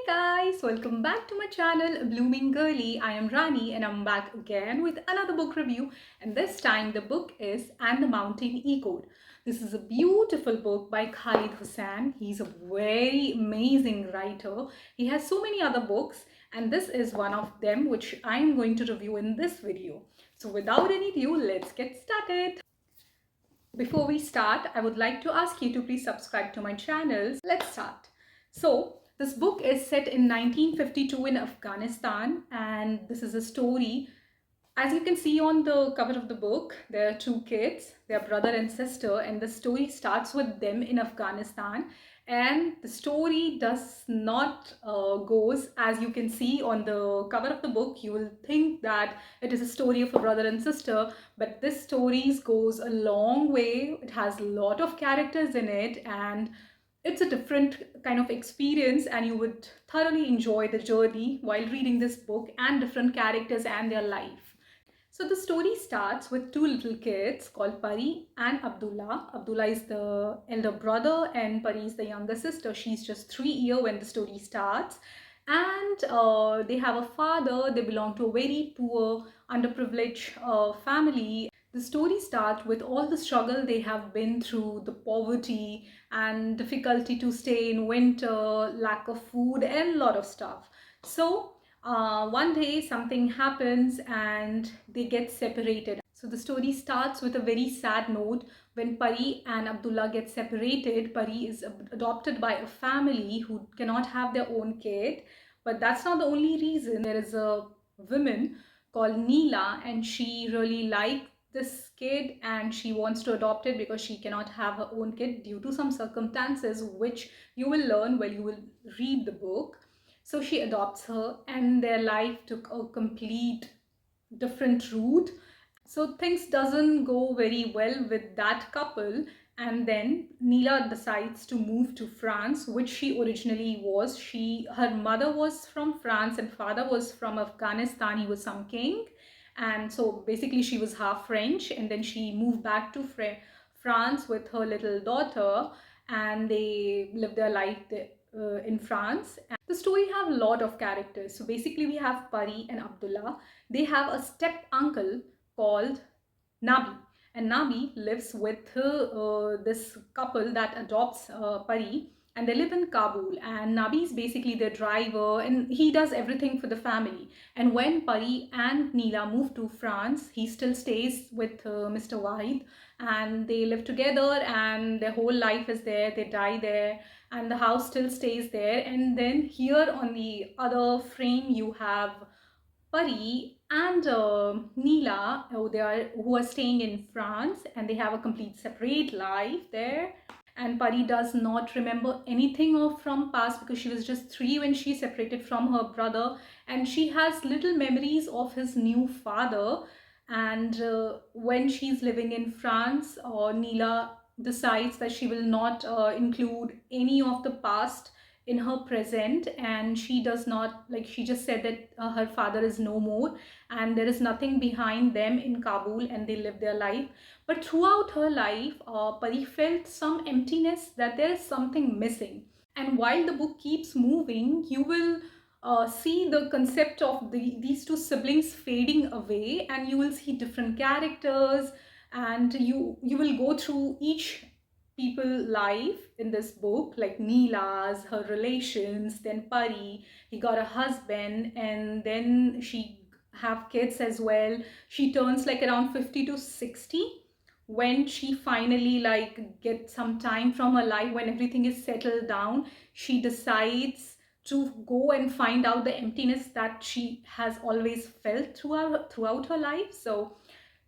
Guys, welcome back to my channel Blooming Girly. I am Rani and I'm back again with another book review, and this time the book is And the Mountain Echoed. This is a beautiful book by Khaled Hosseini. He's a very amazing writer. He has so many other books and this is one of them which I am going to review in this video. So without any ado, let's get started. Before we start, I would like to ask you to please subscribe to my channel. Let's start. So, this book is set in 1952 in Afghanistan, and this is a story. As you can see on the cover of the book, there are two kids, their brother and sister, and the story starts with them in Afghanistan. And the story does not goes as you can see on the cover of the book. You will think that it is a story of a brother and sister, but this story goes a long way. It has a lot of characters in it, and it's a different kind of experience, and you would thoroughly enjoy the journey while reading this book and different characters and their life. So the story starts with two little kids called Pari and Abdullah. Abdullah is the elder brother and Pari is the younger sister. She's just 3 years when the story starts. And they have a father. They belong to a very poor, underprivileged family. The story starts with all the struggle they have been through, the poverty and difficulty to stay in winter, lack of food, and a lot of stuff. So one day something happens and they get separated. So the story starts with a very sad note. When Pari and Abdullah get separated, Pari is adopted by a family who cannot have their own kid. But that's not the only reason. There is a woman called Neela, and she really likes this kid and she wants to adopt it because she cannot have her own kid due to some circumstances which you will learn while you will read the book. So she adopts her and their life took a complete different route. So things doesn't go very well with that couple, and then Neela decides to move to France, which she originally was. Her mother was from France and father was from Afghanistan. He was some king, and so basically she was half French, and then she moved back to France with her little daughter, and they lived their life in France. And the story have a lot of characters. So basically we have Pari and Abdullah. They have a step uncle called Nabi, and Nabi lives with this couple that adopts Pari, and they live in Kabul, and Nabi is basically their driver and he does everything for the family. And when Pari and Neela move to France, he still stays with Mr. Wahid, and they live together and their whole life is there. They die there and the house still stays there. And then here on the other frame you have Pari and Neela, who are staying in France, and they have a complete separate life there. And Pari does not remember anything of from past because she was just 3 when she separated from her brother, and she has little memories of his new father. And when she's living in France, Neela decides that she will not include any of the past in her present, and she does not, like, she just said that her father is no more and there is nothing behind them in Kabul and they live their life. But throughout her life, Pari felt some emptiness, that there is something missing. And while the book keeps moving, you will see the concept of these two siblings fading away, and you will see different characters, and you will go through each people life in this book, like Neela's, her relations, then Pari, he got a husband, and then she have kids as well. She turns like around 50 to 60 when she finally like get some time from her life, when everything is settled down. She decides to go and find out the emptiness that she has always felt throughout her life. So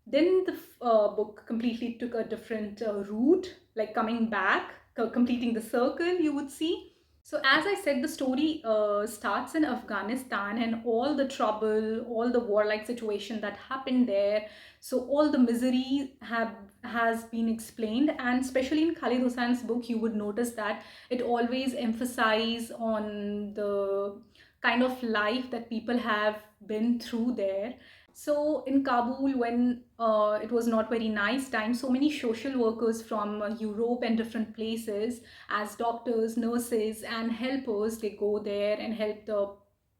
then the book completely took a different route, like coming back, completing the circle, you would see. So as I said, the story starts in Afghanistan and all the trouble, all the warlike situation that happened there. So all the misery has been explained, and especially in Khaled Hosseini's book, you would notice that it always emphasizes on the kind of life that people have been through there. So in Kabul, when it was not very nice time, so many social workers from Europe and different places, as doctors, nurses, and helpers, they go there and help the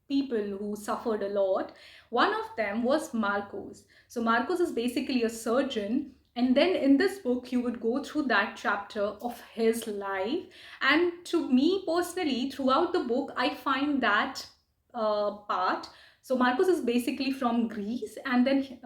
people who suffered a lot. One of them was Marcos. So Marcos is basically a surgeon. And then in this book, you would go through that chapter of his life. And to me personally, throughout the book, I find that part. So Marcos is basically from Greece, and then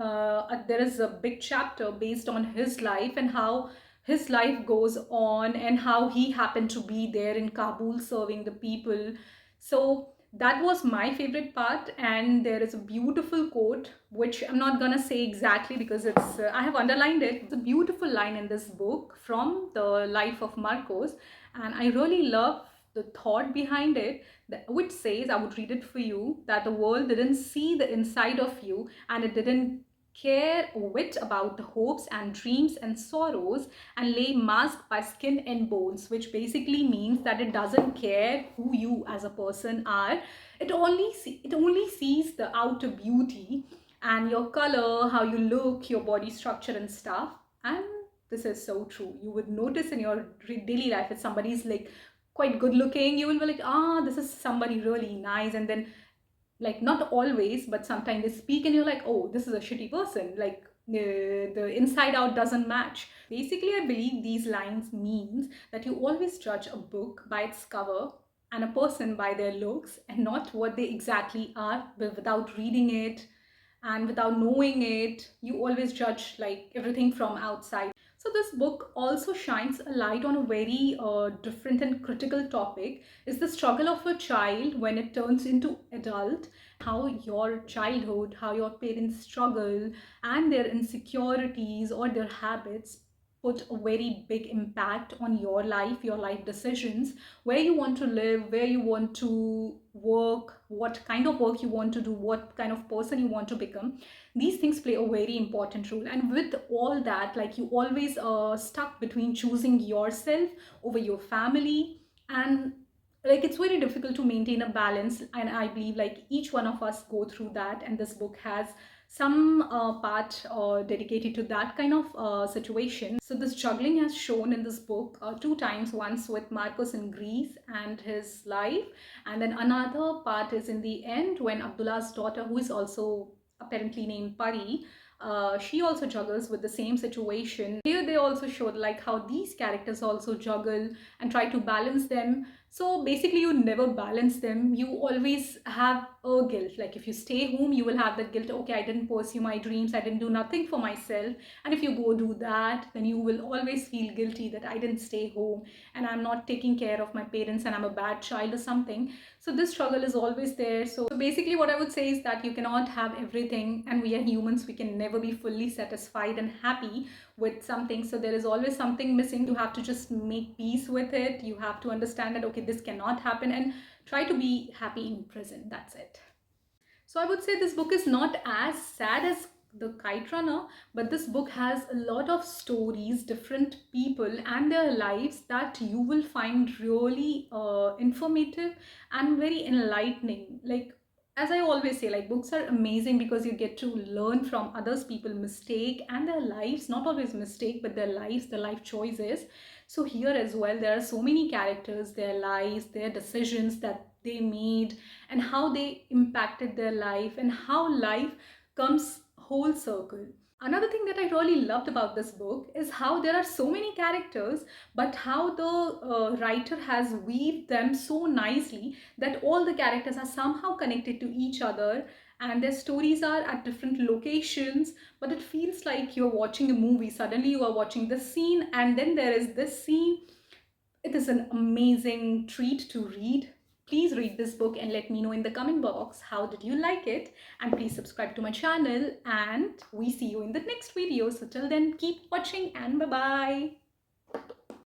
there is a big chapter based on his life and how his life goes on and how he happened to be there in Kabul serving the people. So that was my favorite part, and there is a beautiful quote which I'm not gonna say exactly because it's I have underlined it. It's a beautiful line in this book from the life of Marcos, and I really love the thought behind it, which says, I would read it for you, that the world didn't see the inside of you and it didn't care a whit about the hopes and dreams and sorrows and lay masked by skin and bones, which basically means that it doesn't care who you as a person are. It only sees the outer beauty and your color, how you look, your body structure and stuff. And this is so true. You would notice in your daily life if somebody's like quite good looking, you will be like, ah, this is somebody really nice. And then, like, not always, but sometimes they speak and you're like, oh, this is a shitty person. Like, the inside out doesn't match. Basically, I believe these lines means that you always judge a book by its cover and a person by their looks and not what they exactly are, but without reading it and without knowing it, you always judge like everything from outside. So this book also shines a light on a very different and critical topic, is the struggle of a child when it turns into adult, how your childhood, how your parents struggle and their insecurities or their habits put a very big impact on your life decisions, where you want to live, where you want to work, what kind of work you want to do, what kind of person you want to become. These things play a very important role. And with all that, like, you always stuck between choosing yourself over your family, and like it's very difficult to maintain a balance. And I believe like each one of us go through that, and this book has some part dedicated to that kind of situation. So this juggling has shown in this book two times, once with Marcos in Greece and his life, and then another part is in the end when Abdullah's daughter, who is also apparently named Pari, she also juggles with the same situation. Here they also showed like how these characters also juggle and try to balance them. So basically you never balance them. You always have a guilt. Like if you stay home, you will have that guilt. Okay, I didn't pursue my dreams. I didn't do nothing for myself. And if you go do that, then you will always feel guilty that I didn't stay home and I'm not taking care of my parents and I'm a bad child or something. So this struggle is always there. So basically what I would say is that you cannot have everything, and we are humans. We can never be fully satisfied and happy with something. So there is always something missing. You have to just make peace with it. You have to understand that, okay, this cannot happen, and try to be happy in present. That's it. So I would say this book is not as sad as the Kite Runner, but this book has a lot of stories, different people and their lives that you will find really informative and very enlightening. Like, as I always say, like, books are amazing because you get to learn from others people's mistake and their lives, not always mistake, but their lives, their life choices. So here as well, there are so many characters, their lives, their decisions that they made, and how they impacted their life, and how life comes whole circle. Another thing that I really loved about this book is how there are so many characters, but how the writer has weaved them so nicely that all the characters are somehow connected to each other, and their stories are at different locations, but it feels like you're watching a movie. Suddenly you are watching this scene and then there is this scene. It is an amazing treat to read. Please read this book and let me know in the comment box how did you like it, and please subscribe to my channel, and we see you in the next video. So till then, keep watching and bye bye.